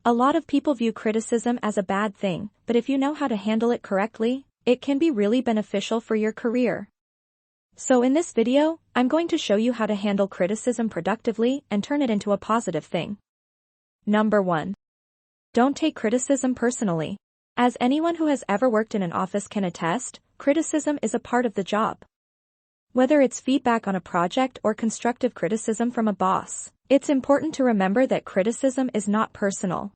A lot of people view criticism as a bad thing, but if you know how to handle it correctly, it can be really beneficial for your career. So in this video, I'm going to show you how to handle criticism productively and turn it into a positive thing. Number 1. Don't take criticism personally. As anyone who has ever worked in an office can attest, criticism is a part of the job. Whether it's feedback on a project or constructive criticism from a boss, it's important to remember that criticism is not personal.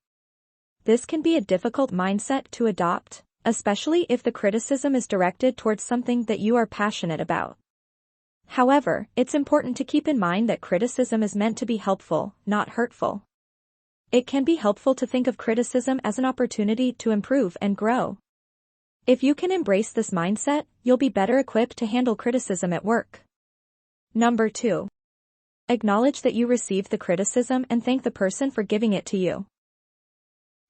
This can be a difficult mindset to adopt, especially if the criticism is directed towards something that you are passionate about. However, it's important to keep in mind that criticism is meant to be helpful, not hurtful. It can be helpful to think of criticism as an opportunity to improve and grow. If you can embrace this mindset, you'll be better equipped to handle criticism at work. Number 2. Acknowledge that you received the criticism and thank the person for giving it to you.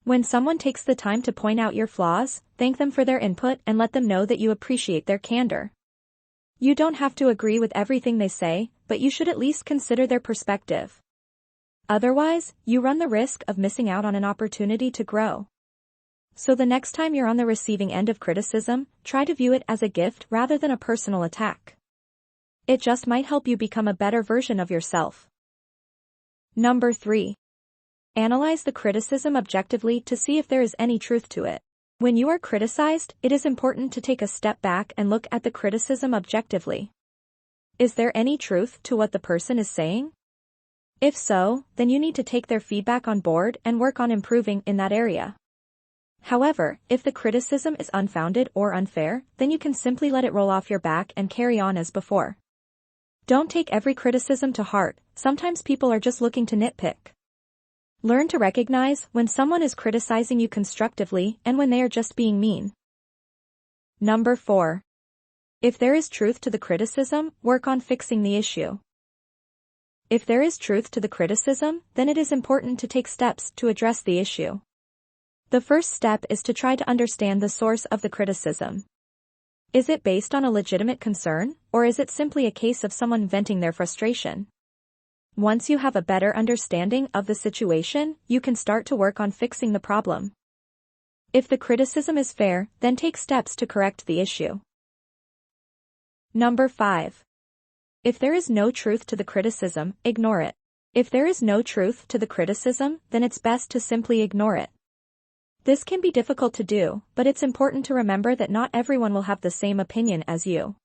When someone takes the time to point out your flaws, thank them for their input and let them know that you appreciate their candor. You don't have to agree with everything they say, but you should at least consider their perspective. Otherwise, you run the risk of missing out on an opportunity to grow. So the next time you're on the receiving end of criticism, try to view it as a gift rather than a personal attack. It just might help you become a better version of yourself. Number 3. Analyze the criticism objectively to see if there is any truth to it. When you are criticized, it is important to take a step back and look at the criticism objectively. Is there any truth to what the person is saying? If so, then you need to take their feedback on board and work on improving in that area. However, if the criticism is unfounded or unfair, then you can simply let it roll off your back and carry on as before. Don't take every criticism to heart, sometimes people are just looking to nitpick. Learn to recognize when someone is criticizing you constructively and when they are just being mean. Number 4. If there is truth to the criticism, work on fixing the issue. If there is truth to the criticism, then it is important to take steps to address the issue. The first step is to try to understand the source of the criticism. Is it based on a legitimate concern, or is it simply a case of someone venting their frustration? Once you have a better understanding of the situation, you can start to work on fixing the problem. If the criticism is fair, then take steps to correct the issue. Number 5. If there is no truth to the criticism, ignore it. If there is no truth to the criticism, then it's best to simply ignore it. This can be difficult to do, but it's important to remember that not everyone will have the same opinion as you.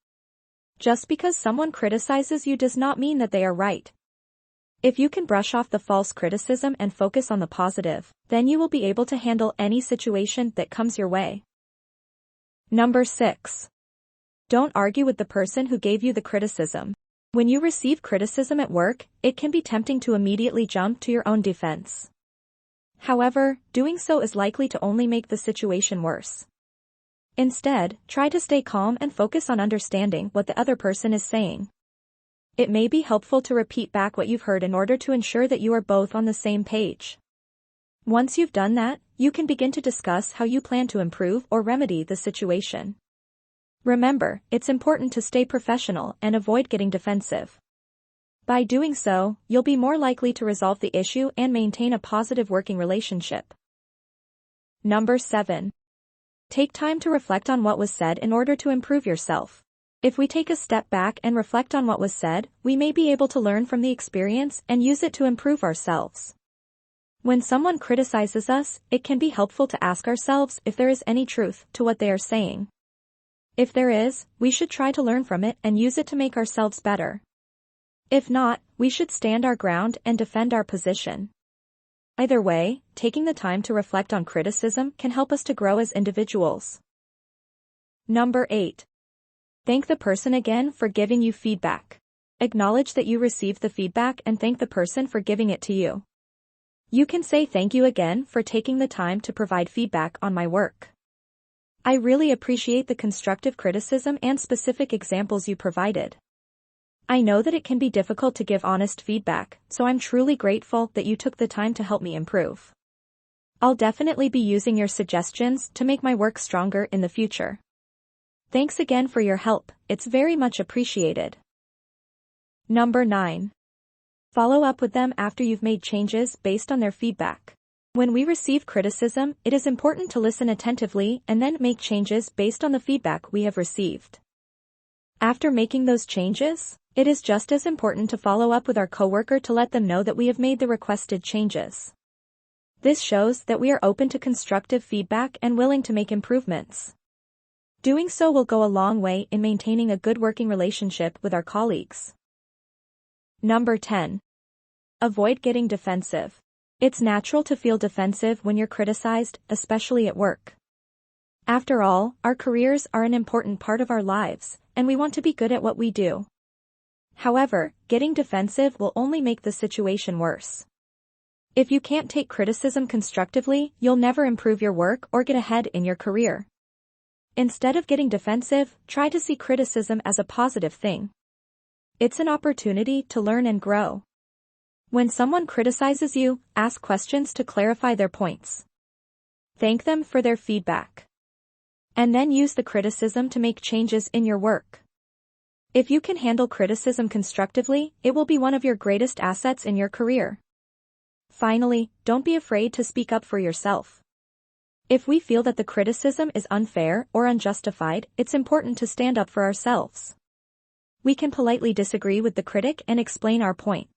Just because someone criticizes you does not mean that they are right. If you can brush off the false criticism and focus on the positive, then you will be able to handle any situation that comes your way. Number 6. Don't argue with the person who gave you the criticism. When you receive criticism at work, it can be tempting to immediately jump to your own defense. However, doing so is likely to only make the situation worse. Instead, try to stay calm and focus on understanding what the other person is saying. It may be helpful to repeat back what you've heard in order to ensure that you are both on the same page. Once you've done that, you can begin to discuss how you plan to improve or remedy the situation. Remember, it's important to stay professional and avoid getting defensive. By doing so, you'll be more likely to resolve the issue and maintain a positive working relationship. Number 7. Take time to reflect on what was said in order to improve yourself. If we take a step back and reflect on what was said, we may be able to learn from the experience and use it to improve ourselves. When someone criticizes us, it can be helpful to ask ourselves if there is any truth to what they are saying. If there is, we should try to learn from it and use it to make ourselves better. If not, we should stand our ground and defend our position. Either way, taking the time to reflect on criticism can help us to grow as individuals. Number 8. Thank the person again for giving you feedback. Acknowledge that you received the feedback and thank the person for giving it to you. You can say thank you again for taking the time to provide feedback on my work. I really appreciate the constructive criticism and specific examples you provided. I know that it can be difficult to give honest feedback, so I'm truly grateful that you took the time to help me improve. I'll definitely be using your suggestions to make my work stronger in the future. Thanks again for your help, it's very much appreciated. Number 9. Follow up with them after you've made changes based on their feedback. When we receive criticism, it is important to listen attentively and then make changes based on the feedback we have received. After making those changes, it is just as important to follow up with our coworker to let them know that we have made the requested changes. This shows that we are open to constructive feedback and willing to make improvements. Doing so will go a long way in maintaining a good working relationship with our colleagues. Number 10. Avoid getting defensive. It's natural to feel defensive when you're criticized, especially at work. After all, our careers are an important part of our lives, and we want to be good at what we do. However, getting defensive will only make the situation worse. If you can't take criticism constructively, you'll never improve your work or get ahead in your career. Instead of getting defensive, try to see criticism as a positive thing. It's an opportunity to learn and grow. When someone criticizes you, ask questions to clarify their points. Thank them for their feedback. And then use the criticism to make changes in your work. If you can handle criticism constructively, it will be one of your greatest assets in your career. Finally, don't be afraid to speak up for yourself. If we feel that the criticism is unfair or unjustified, it's important to stand up for ourselves. We can politely disagree with the critic and explain our point.